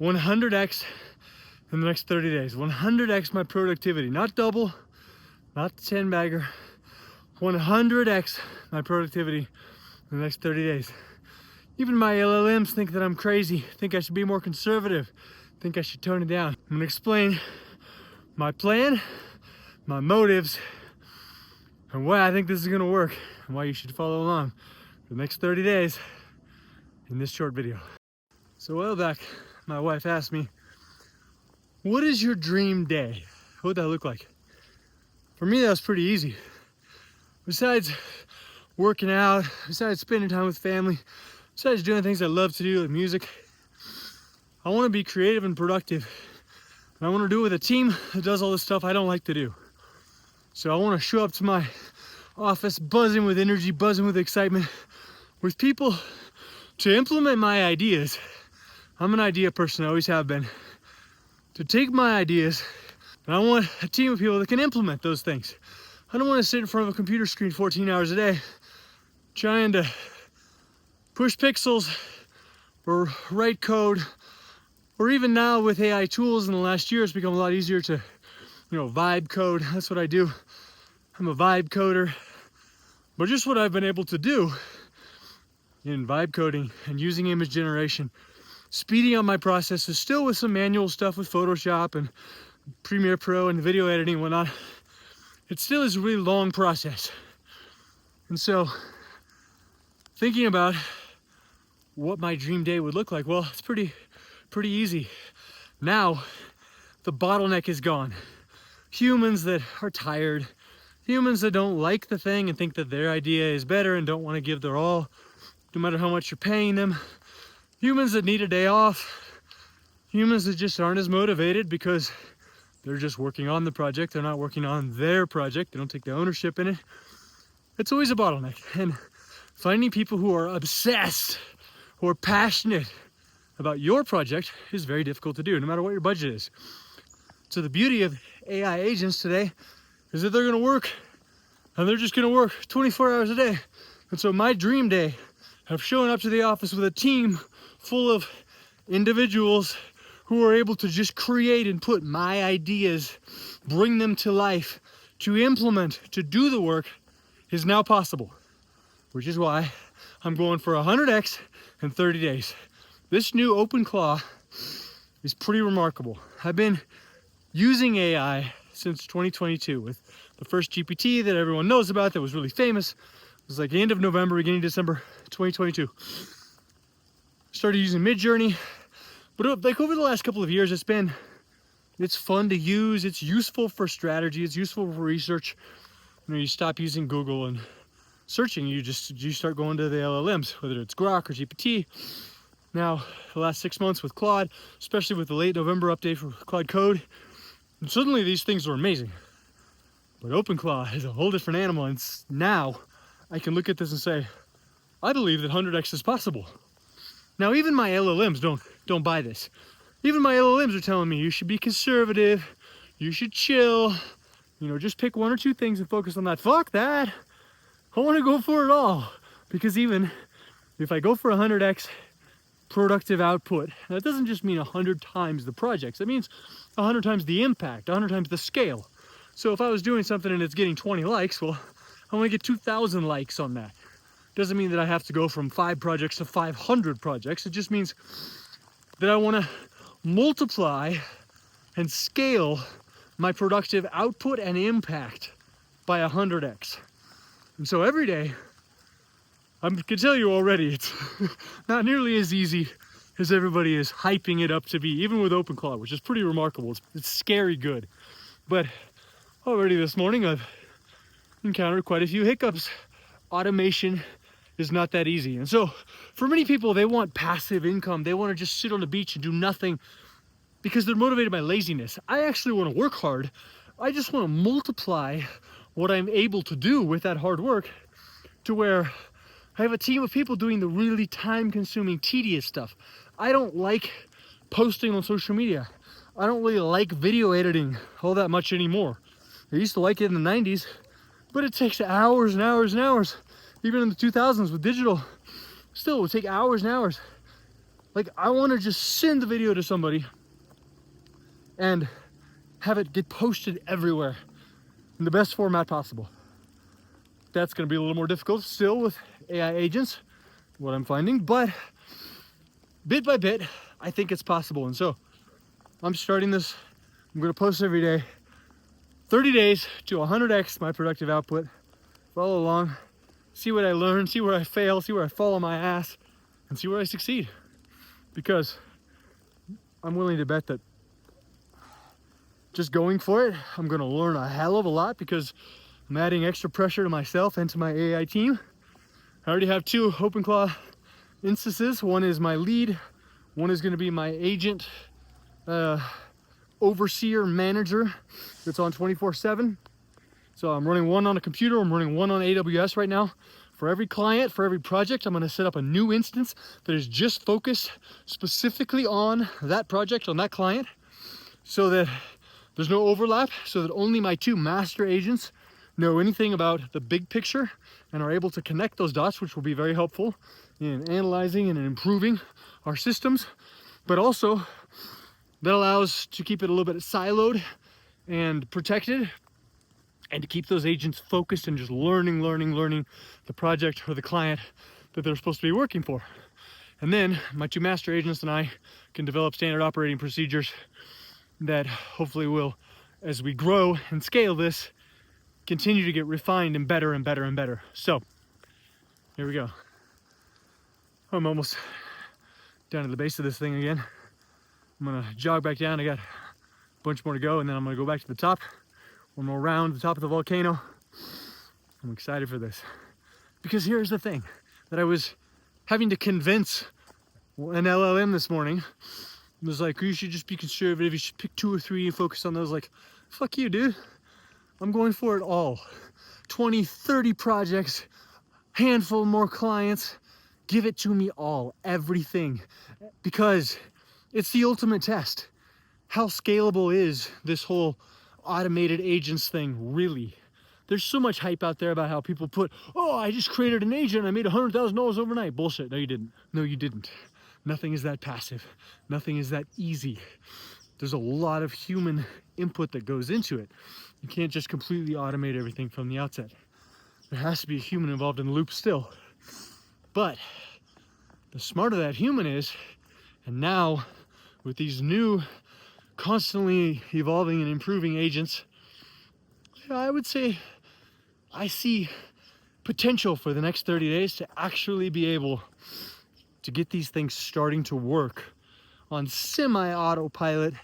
100x in the next 30 days. 100x my productivity, not double, not the 10 bagger. 100x my productivity in the next 30 days. Even my LLMs think that I'm crazy, think I should be more conservative, think I should tone it down. I'm gonna explain my plan, my motives, and why I think this is gonna work, and why you should follow along for the next 30 days in this short video. So a while back, my wife asked me, what is your dream day? What would that look like? For me, that was pretty easy. Besides working out, besides spending time with family, besides doing things I love to do, like music, I want to be creative and productive. And I want to do it with a team that does all the stuff I don't like to do. So I want to show up to my office buzzing with energy, buzzing with excitement, with people to implement my ideas. I'm an idea person, I always have been. To take my ideas, and I want a team of people that can implement those things. I don't want to sit in front of a computer screen 14 hours a day trying to push pixels or write code, or even now with AI tools in the last year, it's become a lot easier to, vibe code. That's what I do. I'm a vibe coder. But just what I've been able to do in vibe coding and using image generation, speeding up my processes, still with some manual stuff with Photoshop and Premiere Pro and video editing and whatnot, it still is a really long process. And so, thinking about what my dream day would look like, well, it's pretty easy. Now, the bottleneck is gone. Humans that are tired, humans that don't like the thing and think that their idea is better and don't want to give their all, no matter how much you're paying them. Humans that need a day off, humans that just aren't as motivated because they're just working on the project, they're not working on their project, they don't take the ownership in it. It's always a bottleneck. And finding people who are obsessed, who are passionate about your project is very difficult to do, no matter what your budget is. So the beauty of AI agents today is that they're gonna work, and they're just gonna work 24 hours a day. And so my dream day of showing up to the office with a team full of individuals who are able to just create and put my ideas, bring them to life, to implement, to do the work, is now possible. Which is why I'm going for 100x in 30 days. This new OpenClaw is pretty remarkable. I've been using AI since 2022 with the first GPT that everyone knows about that was really famous. It was like the end of November, beginning of December 2022. Started using Midjourney, but like over the last couple of years, it's fun to use, it's useful for strategy, it's useful for research. You stop using Google and searching, you start going to the LLMs, whether it's Grok or GPT. Now, the last 6 months with Claude, especially with the late November update for Claude Code, and suddenly these things are amazing. But OpenClaw is a whole different animal, and now I can look at this and say, I believe that 100x is possible. Now, even my LLMs don't buy this. Even my LLMs are telling me you should be conservative, you should chill, just pick one or two things and focus on that. Fuck that. I want to go for it all. Because even if I go for 100x productive output, that doesn't just mean 100 times the projects. That means 100 times the impact, 100 times the scale. So if I was doing something and it's getting 20 likes, well, I want to get 2,000 likes on that. Doesn't mean that I have to go from 5 projects to 500 projects. It just means that I want to multiply and scale my productive output and impact by 100x. And so every day, I can tell you already, it's not nearly as easy as everybody is hyping it up to be, even with OpenClaw, which is pretty remarkable. It's scary good. But already this morning, I've encountered quite a few hiccups. Automation is not that easy. And so for many people, they want passive income. They want to just sit on the beach and do nothing because they're motivated by laziness. I actually want to work hard. I just want to multiply what I'm able to do with that hard work to where I have a team of people doing the really time-consuming, tedious stuff. I don't like posting on social media. I don't really like video editing all that much anymore. I used to like it in the 90s, but it takes hours and hours and hours. Even in the 2000s with digital, still it would take hours and hours. Like, I want to just send the video to somebody and have it get posted everywhere in the best format possible. That's going to be a little more difficult still with AI agents, what I'm finding, but bit by bit, I think it's possible. And so I'm starting this. I'm going to post every day, 30 days to 100x my productive output. Follow along, see what I learn, see where I fail, see where I fall on my ass, and see where I succeed. Because I'm willing to bet that just going for it, I'm going to learn a hell of a lot, because I'm adding extra pressure to myself and to my AI team. I already have 2 OpenClaw instances. One is my lead, one is going to be my agent overseer manager that's on 24/7. So I'm running one on a computer, I'm running one on AWS right now. For every client, for every project, I'm going to set up a new instance that is just focused specifically on that project, on that client, so that there's no overlap, so that only my 2 master agents know anything about the big picture and are able to connect those dots, which will be very helpful in analyzing and in improving our systems. But also, that allows to keep it a little bit siloed and protected, and to keep those agents focused and just learning the project or the client that they're supposed to be working for. And then my 2 master agents and I can develop standard operating procedures that hopefully will, as we grow and scale this, continue to get refined and better and better and better. So here we go. I'm almost down to the base of this thing again. I'm gonna jog back down. I got a bunch more to go, and then I'm gonna go back to the top. One more round, the top of the volcano. I'm excited for this. Because here's the thing that I was having to convince an LLM this morning. It was like, you should just be conservative. You should pick 2 or 3 and focus on those. Like, fuck you, dude. I'm going for it all. 20, 30 projects, handful more clients. Give it to me all, everything. Because it's the ultimate test. How scalable is this whole automated agents thing, really? There's so much hype out there about how people put, oh, I just created an agent, I made $100,000 overnight. Bullshit. No, you didn't. No, you didn't. Nothing is that passive. Nothing is that easy. There's a lot of human input that goes into it. You can't just completely automate everything from the outset. There has to be a human involved in the loop still. But the smarter that human is, and now with these new constantly evolving and improving agents, I would say I see potential for the next 30 days to actually be able to get these things starting to work on semi-autopilot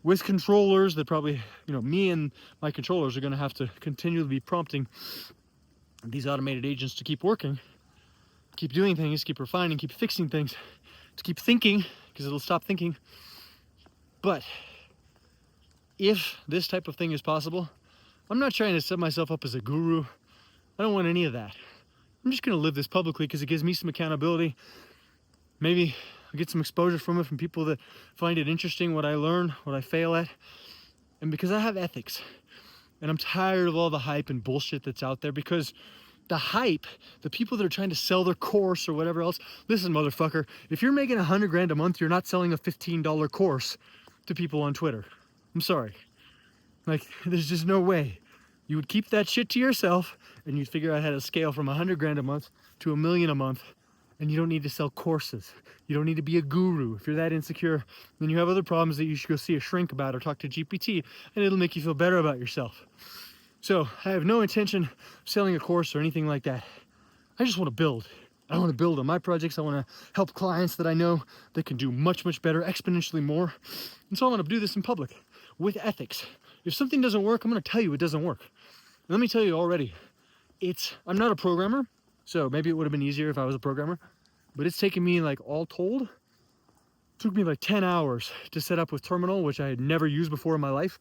with controllers that probably, me and my controllers are going to have to continually be prompting these automated agents to keep working, keep doing things, keep refining, keep fixing things, to keep thinking, because it'll stop thinking. But if this type of thing is possible, I'm not trying to set myself up as a guru. I don't want any of that. I'm just going to live this publicly because it gives me some accountability. Maybe I'll get some exposure from it from people that find it interesting, what I learn, what I fail at. And because I have ethics, and I'm tired of all the hype and bullshit that's out there, because the hype, the people that are trying to sell their course or whatever else, listen, motherfucker, if you're making $100,000 a month, you're not selling a $15 course to people on Twitter. I'm sorry. Like, there's just no way. You would keep that shit to yourself, and you'd figure out how to scale from $100,000 a month to $1 million a month, and you don't need to sell courses. You don't need to be a guru. If you're that insecure, then you have other problems that you should go see a shrink about or talk to GPT, and it'll make you feel better about yourself. So I have no intention of selling a course or anything like that. I just want to build. I want to build on my projects. I want to help clients that I know that can do much, much better, exponentially more. And so I want to do this in public with ethics. If something doesn't work, I'm going to tell you it doesn't work. Let me tell you already, I'm not a programmer, so maybe it would have been easier if I was a programmer, but it's taken me, like, all told, it took me like 10 hours to set up with Terminal, which I had never used before in my life.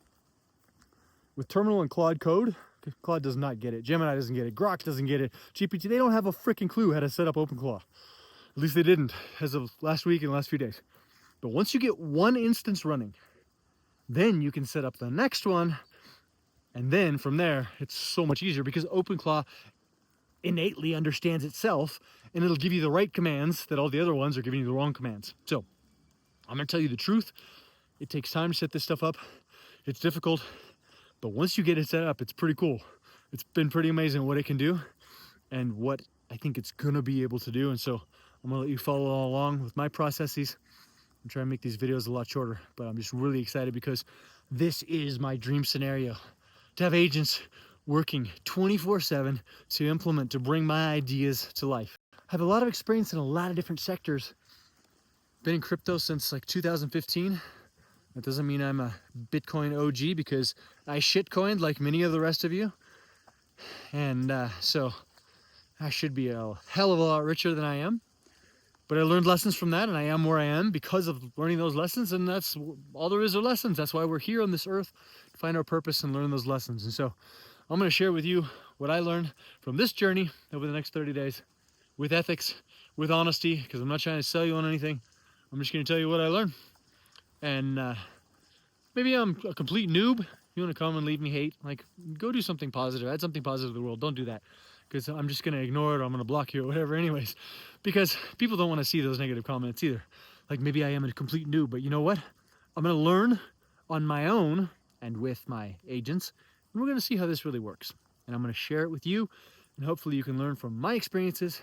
With Terminal and Claude Code, Claude does not get it, Gemini doesn't get it, Grok doesn't get it, GPT, they don't have a freaking clue how to set up OpenClaw. At least they didn't as of last week and the last few days. But once you get one instance running, then you can set up the next one. And then from there, it's so much easier because OpenClaw innately understands itself and it'll give you the right commands that all the other ones are giving you the wrong commands. So I'm gonna tell you the truth. It takes time to set this stuff up. It's difficult, but once you get it set up, it's pretty cool. It's been pretty amazing what it can do and what I think it's gonna be able to do. And so I'm gonna let you follow along with my processes and try and make these videos a lot shorter. But I'm just really excited because this is my dream scenario, to have agents working 24/7 to implement, to bring my ideas to life. I have a lot of experience in a lot of different sectors. Been in crypto since like 2015. That doesn't mean I'm a Bitcoin OG, because I shitcoined like many of the rest of you. And so I should be a hell of a lot richer than I am. But I learned lessons from that, and I am where I am because of learning those lessons. And that's all there is to lessons. That's why we're here on this earth, to find our purpose and learn those lessons. And so I'm going to share with you what I learned from this journey over the next 30 days with ethics, with honesty, because I'm not trying to sell you on anything. I'm just going to tell you what I learned. And maybe I'm a complete noob. You want to come and leave me hate? Like, go do something positive. Add something positive to the world. Don't do that, because I'm just going to ignore it, or I'm going to block you or whatever anyways, because people don't want to see those negative comments either. Like, maybe I am a complete noob, but you know what? I'm going to learn on my own and with my agents, and we're going to see how this really works. And I'm going to share it with you, and hopefully you can learn from my experiences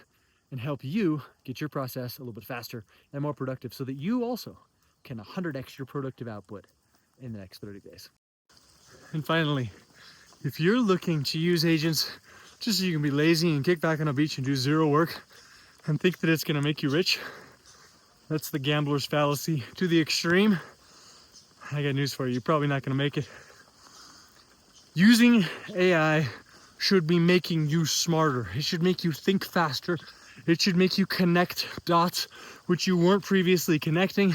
and help you get your process a little bit faster and more productive, so that you also can 100x your productive output in the next 30 days. And finally, if you're looking to use agents just so you can be lazy and kick back on a beach and do zero work and think that it's going to make you rich, that's the gambler's fallacy to the extreme. I got news for you. You're probably not going to make it. Using AI should be making you smarter. It should make you think faster. It should make you connect dots which you weren't previously connecting.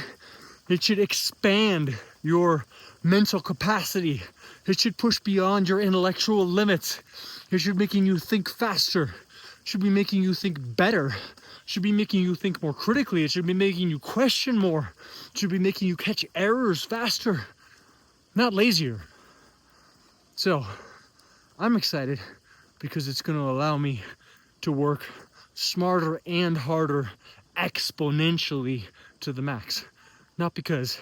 It should expand your mental capacity. It should push beyond your intellectual limits. It should be making you think faster. It should be making you think better. It should be making you think more critically. It should be making you question more. It should be making you catch errors faster, not lazier. So I'm excited because it's going to allow me to work smarter and harder exponentially to the max. Not because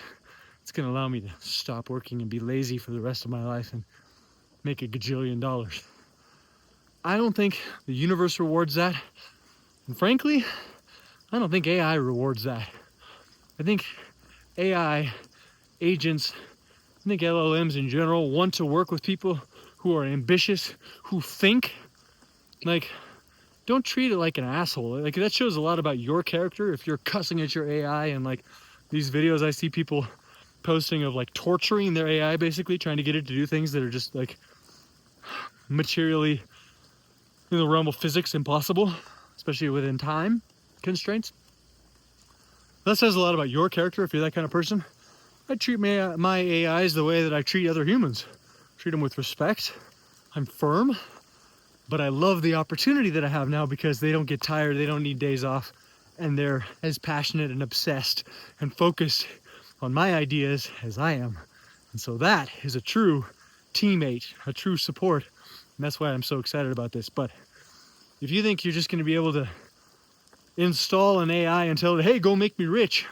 it's going to allow me to stop working and be lazy for the rest of my life and make $1 gajillion. I don't think the universe rewards that. And frankly, I don't think AI rewards that. I think AI agents, I think LLMs in general want to work with people who are ambitious, who think. Like, don't treat it like an asshole. Like, that shows a lot about your character if you're cussing at your AI. And like these videos I see people posting of like torturing their AI, basically trying to get it to do things that are just like materially in the realm of physics impossible, especially within time constraints. That says a lot about your character if you're that kind of person. I treat my AIs the way that I treat other humans. Treat them with respect. I'm firm, but I love the opportunity that I have now because they don't get tired, they don't need days off, and they're as passionate and obsessed and focused on my ideas as I am. And so that is a true teammate, a true support, and that's why I'm so excited about this. But if you think you're just going to be able to install an AI and tell it, hey, go make me rich,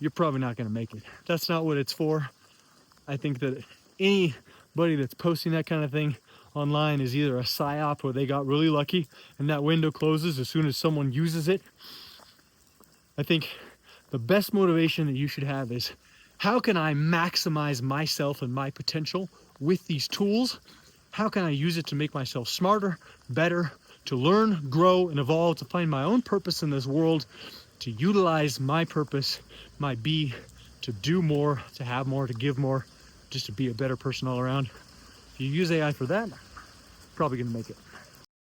you're probably not going to make it. That's not what it's for. I think that anybody that's posting that kind of thing online is either a psyop or they got really lucky and that window closes as soon as someone uses it. I think the best motivation that you should have is, how can I maximize myself and my potential with these tools? How can I use it to make myself smarter, better, to learn, grow, and evolve, to find my own purpose in this world, to utilize my purpose, my be, to do more, to have more, to give more, just to be a better person all around. If you use AI for that, you're probably going to make it.